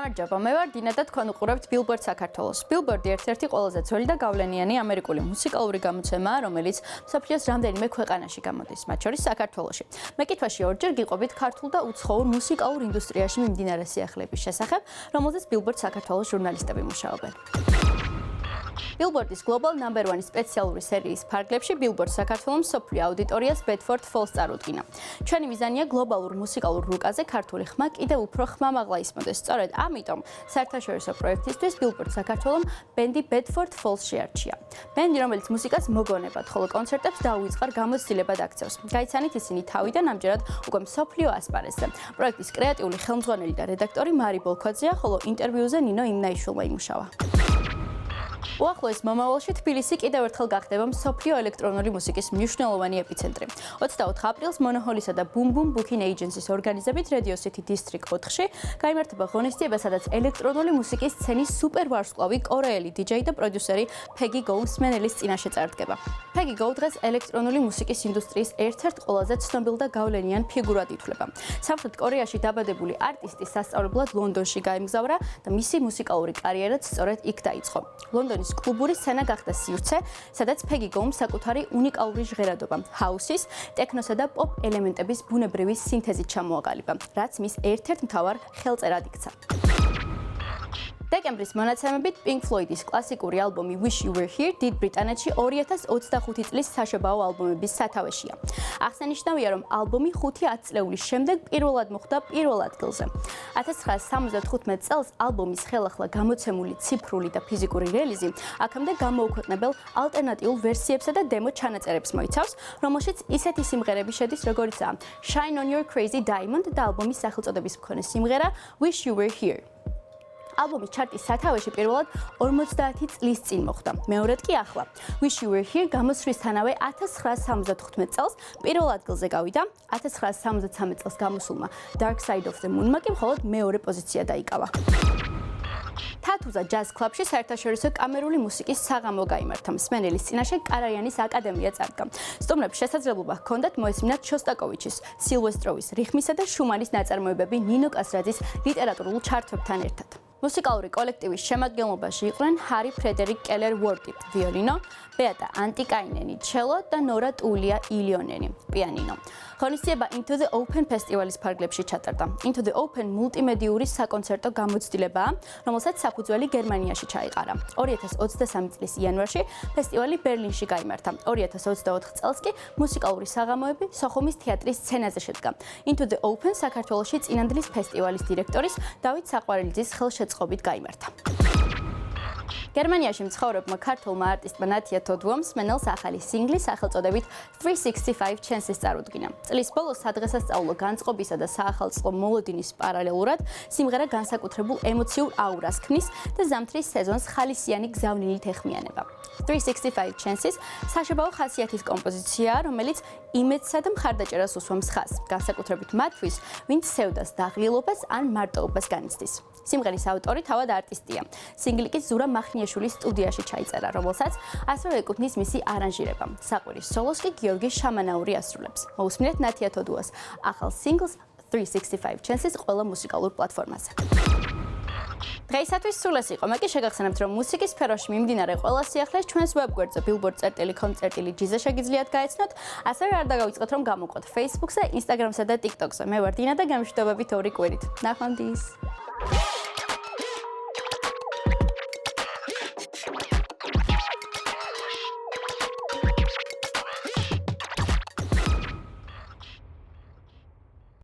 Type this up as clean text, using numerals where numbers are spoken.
გამარჯობა, მე ვარ დინა და თქვენ უყურებთ Billboard საქართველოს. Billboard-ი ერთ-ერთი ყველაზე ძველი და გავლენიანი ამერიკული მუსიკალური გამოცემაა, რომელიც მსოფლიოს რამდენიმე ქვეყანაში გამოდის, მათ შორის საქართველოში. მეკითხვაში ორჯერ გიყვებით ქართულ და უცხოურ მუსიკალურ ინდუსტრიაში მიმდინარე სიახლეების შესახებ, რომელზეც Billboard საქართველოს ჟურნალისტები მუშაობენ. Billboard-ის Global No. 1 სპეციალური სერიის ფარგლებში Billboard საქართველოს მსოფლიო აუდიტორიას Bedford Falls წარუდგინა. ჩვენი მიზანია გლობალურ მუსიკალურ რუკაზე ქართული ხმა კიდევ უფრო ხმამაღლა ისმოდეს. სწორედ ამიტომ საერთაშორისო პროექტისთვის Billboard საქართველოს ბენდი Bedford Falls შეარჩია. ბენდი, რომელიც მუსიკას მოგონებად, ხოლო კონცერტებს დაუვიწყარ გამოცდილებად აქცევს. გაიცანით ისინი თავიდან ამჯერად უკვე მსოფლიო ასპარეზზე. პროექტის კრეატიული ხელმძღვანელი და რედაქტორი მარი ბოლქვაძეა, ხოლო ინტერვიუზე ნინო იმნაიშვილმა იმუშავა. უახლოეს მომავალში თბილისი კიდევ ერთხელ გახდება მსოფლიო ელექტრონული მუსიკის მნიშვნელოვანი ეპიცენტრი. 24 აპრილს მონოჰოლისა და Boom Boom Booking Agency-ის ორგანიზებით Radio City District 4-ში გაიმართება ღონისძიება, სადაც ელექტრონული მუსიკის სცენის სუპერვარსკვლავი კორეელი DJ და პროდიუსერი Peggy Gou მსმენელის წინაშე წარდგება. Peggy Gou დღეს ელექტრონული მუსიკის ინდუსტრიის ერთ-ერთ ყველაზე ცნობილ და გავლენიან ფიგურად ითვლება. სამხრეთ კორეაში დაბადებული არტისტი სასწავლებლად ლონდონში გაემგზავრა და მისი მუსიკალური კარიერაც სწორედ იქ დაიწყო. ლონდონის კლუბური სცენა გახდა სივრცე, სადაც Peggy Gou საკუთარი უნიკალური ჟღერადობა, ჰაუსის, ტექნოსა და პოპ ელემენტების ბუნებრივი სინთეზით ჩამოაყალიბა, რაც მის ერთ-ერთ მთავარ ხელწერად იქცა. დეკემბრის მონაცემებით Pink Floyd-ის კლასიკური ალბომი Wish You Were Here დიდ ბრიტანეთში 2025 წლის საშობაო ალბომების სათავეშია. აღსანიშნავია, რომ ალბომი 5-10 წლეულის შემდეგ პირველად მოხვდა პირველ ადგილზე. 1975 წელს ალბომის ხელახლა გამოცემული ციფრული და ფიზიკური რელიზი აქამდე გამოუქვეყნებელ ალტერნატიულ ვერსიებსა და დემო ჩანაწერებს მოიცავს, რომელშიც ისეთი სიმღერები შედის, როგორიცაა Shine on Your Crazy Diamond და ალბომის სახელწოდების მქონე სიმღერა Wish You Were Here. ალბომის ჩარტის სათავეში პირველად 50 წლის წინ მოხვდა. მეორედ კი ახლა. Wish You Were Here გამოსვლისთანავე 1975 წელს პირველ ადგილზე გავიდა. 1973 წელს გამოსულმა Dark Side of the Moon-მა კი მხოლოდ მეორე პოზიცია დაიკავა. თათუზა ჯაზ კლუბში საერთაშორისო კამერული მუსიკის საღამო გაიმართა. მსმენელის წინაშე კარაიანის აკადემია წარდგა. სტუმრებს შესაძლებლობა ჰქონდათ მოესმინათ შოსტაკოვიჩის, სილვესტროვის, რიხმისა და შუმანის ნაწარმოებები ნინო კასრაძის ლიტერატურულ ჩარტვებთან ერთად. მუსიკალური კოლექტივის შემადგენლობაში იყვნენ ჰარი ფრედერიკ კელერ ვორდი, ვიოლინო, ბეატა ანტიკაინენი, ჩელო და ნორა ტულია ილიონენი, პიანინო. ღონისძიება Into the Open ფესტივალის ფარგლებში ჩატარდა. Into the Open მულტიმედიური საკონცერტო გამოცდილებაა, რომელსაც საფუძველი გერმანიაში ჩაიყარა. 2023 წლის იანვარში ფესტივალი ბერლინში გაიმართა. 2024 წელს კი მუსიკალური საღამოები სოხუმის თეატრის სცენაზე შედგა. Into the Open საქართველოში წინანდლის ფესტივალის დირექტორის დავით საყვარელიძის ხელშეწყობით გაიმართა. გერმანიაში მცხოვრებმა ქართულმა არტისტმა ნათია თოდუამ მსმენელს ახალი სინგლი სახელწოდებით 365 Chances წარუდგინა. წლის ბოლოს სადღესასწაულო განწყობისა და საახალწლო მოლოდინის პარალელურად სიმღერა განსაკუთრებულ ემოციურ აურას ქმნის და ზამთრის სეზონს ხალისიანი გზავნილით ეხმიანება. 365 Chances საშობაო ხასიათის კომპოზიციაა, რომელიც იმედსა და მხარდაჭერას უსვამს ხაზს, განსაკუთრებით მათთვის, ვინც სევდას დაღლილობას ან მარტოობას განიცდის. სიმღერის ავტორი თავად არტისტია. სინგლი კი ზურა მახნიაშვილის სტუდიაში ჩაიწერა, რომელსაც ასევე ეკუთვნის მისი არანჟირება. საყვირის სოლოს კი გიორგი შამანაური ასრულებს. მოусმინეთ ნათია თოდუას ახალ სინგლს 365 Chances ყველა მუსიკალურ პლატფორმაზე. დღეისათვის სულ ეს იყო. მე კი შეგახსენებთ, რომ მუსიკის სფეროში მიმდინარე ყველა სიახლეს ჩვენს ვებგვერდზე billboard.com/gz-ზე შეგიძლიათ გაეცნოთ. ასევე არ დაგავიწყოთ, რომ გამოვყოთ Facebook-ზე, Instagram-სა და TikTok-ზე. მე ვარ დინა და გამშვიდობებით ორი კვირით. ნახვამდის.